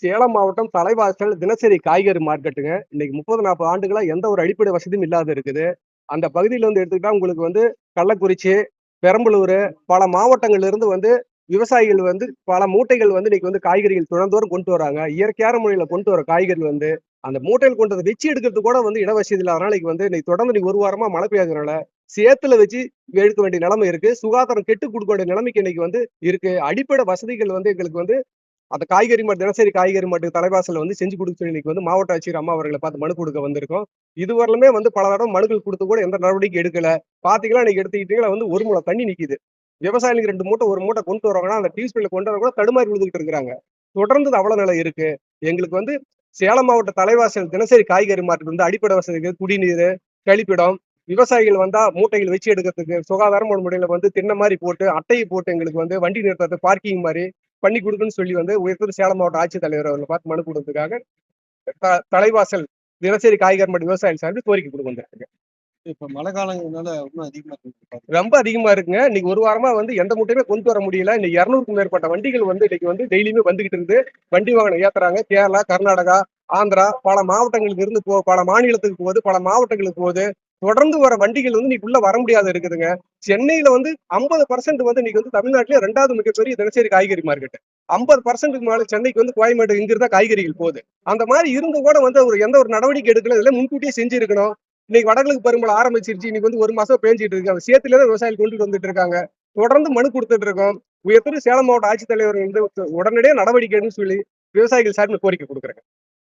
சேலம் மாவட்டம் தலைவாசல் தினசரி காய்கறி மார்க்கெட்டுங்க. இன்னைக்கு 30, 40 ஆண்டுகளா எந்த ஒரு அடிப்படை வசதியும் இல்லாத இருக்குது. அந்த பகுதியில வந்து எடுத்துக்கிட்டா உங்களுக்கு வந்து கள்ளக்குறிச்சி, பெரம்பலூரு பல மாவட்டங்கள்ல இருந்து வந்து விவசாயிகள் வந்து பல மூட்டைகள் வந்து இன்னைக்கு வந்து காய்கறிகள் தினந்தோறும் கொண்டு வராங்க. இயற்கையான முறையில கொண்டு வர காய்கறி வந்து அந்த மூட்டையில் கொண்டு வந்து வச்சு எடுக்கிறதுக்கு கூட வந்து இட வசதி இல்லாதனால இன்னைக்கு தொடர்ந்து இன்னைக்கு 1 வாரமா மழை பெய்யாததுனால சேத்துல வச்சு எடுக்க வேண்டிய நிலைமை இருக்கு. சுகாதாரம் கெட்டு குடுக்க வேண்டிய நிலைமைக்கு இன்னைக்கு வந்து இருக்கு. அடிப்படை வசதிகள் வந்து எங்களுக்கு வந்து அந்த காய்கறி மார்ட் தினசரி காய்கறி மார்ட் தலைவாசல்ல வந்து செஞ்சு குடுக்க சொல்லி இன்னைக்கு வந்து மாவட்ட ஆட்சியர் அம்மா அவர்களை பார்த்து மனு குடுக்க வந்திருக்கோம். இதுவரையிலுமே வந்து பல தடவ மனுக்கள் குடுத்து கூட எந்த நடவடிக்கையும் எடுக்கல. பாத்தீங்கன்னா இன்னைக்கு எடுத்துக்கிட்டீங்கன்னா வந்து 1 முழம் தண்ணி நிக்குது. விவசாயிகளுக்கு 2 மூட்டை 1 மூட்டை கொண்டு வர்றாங்கன்னா, அந்த டியூஸ்வெல்ல கொண்டு வர கூட தடுமாறி விழுந்துகிட்டு இருக்கிறாங்க. தொடர்ந்து இது அவல நிலை இருக்கு. எங்களுக்கு வந்து சேலம் மாவட்ட தலைவாசல் தினசரி காய்கறி மார்க்கெட் வந்து அடிப்படை வசதிகள், குடிநீரு, கழிப்பிடம், விவசாயிகள் வந்தா மூட்டைகள் வச்சு எடுக்கிறதுக்கு சுகாதாரமான முறையில வந்து திண்ணை மாரி போட்டு, அட்டைய போட்டு எங்களுக்கு வந்து வண்டி நிறுத்தறது பார்க்கிங் மாரி பண்ணி குடுக்குன்னு சொல்லி வந்து உயர்த்திரு சேலம் மாவட்ட ஆட்சித்தலைவர் அவர்களை பார்த்து மனு கொடுத்ததுக்காக தலைவாசல் தினசரி காய்கறி மற்றும் விவசாயிகள் சார்பில் கோரிக்கை கொடுக்க வந்திருக்குங்க. இப்ப மழை காலங்கிறதுனால இன்னும் அதிகமா இருக்கு. ரொம்ப அதிகமா இருக்குங்க. இன்னைக்கு 1 வாரமா வந்து எந்த மூட்டையுமே கொண்டு வர முடியல. இன்னைக்கு 200க்கும் மேற்பட்ட வண்டிகள் வந்து இன்னைக்கு வந்து டெய்லியுமே வந்துகிட்டு இருந்து வண்டி வாகனம் ஏத்துறாங்க. கேரளா, கர்நாடகா, ஆந்திரா பல மாவட்டங்களுக்கு இருந்து பல மாநிலத்துக்கு போகுது, பல மாவட்டங்களுக்கு போகுது. தொடர்ந்து வர வண்டிகள் வந்து இன்னைக்கு உள்ள வர முடியாத இருக்குதுங்க. சென்னையில வந்து 50% வந்து இன்னைக்கு வந்து தமிழ்நாட்டிலே 2வது மிகப்பெரிய தினசரி காய்கறி மார்க்கெட். 50%க்கு மேல சென்னைக்கு வந்து கோயம்பேடு இங்க இருந்தா காய்கறிகள் போகுது. அந்த மாதிரி இருந்தும் கூட வந்து எந்த ஒரு நடவடிக்கை எடுக்கல. இதெல்லாம் முன்கூட்டியே செஞ்சிருக்கணும். இன்னைக்கு வடகிழக்கு பருவமழை ஆரம்பிச்சிருச்சு. இன்னைக்கு வந்து 1 மாசம் பேஞ்சிட்டு இருக்கு. அந்த சேத்துல தான் விவசாயிகள் கொண்டுட்டு வந்துட்டு இருக்காங்க. தொடர்ந்து மனு கொடுத்துட்டு இருக்கோம். உயர்திரு சேலம் மாவட்ட ஆட்சித்தலைவர் வந்து உடனடியாக நடவடிக்கை எடுன்னு சொல்லி விவசாயிகள் சார்பில் கோரிக்கை கொடுக்குறேன்.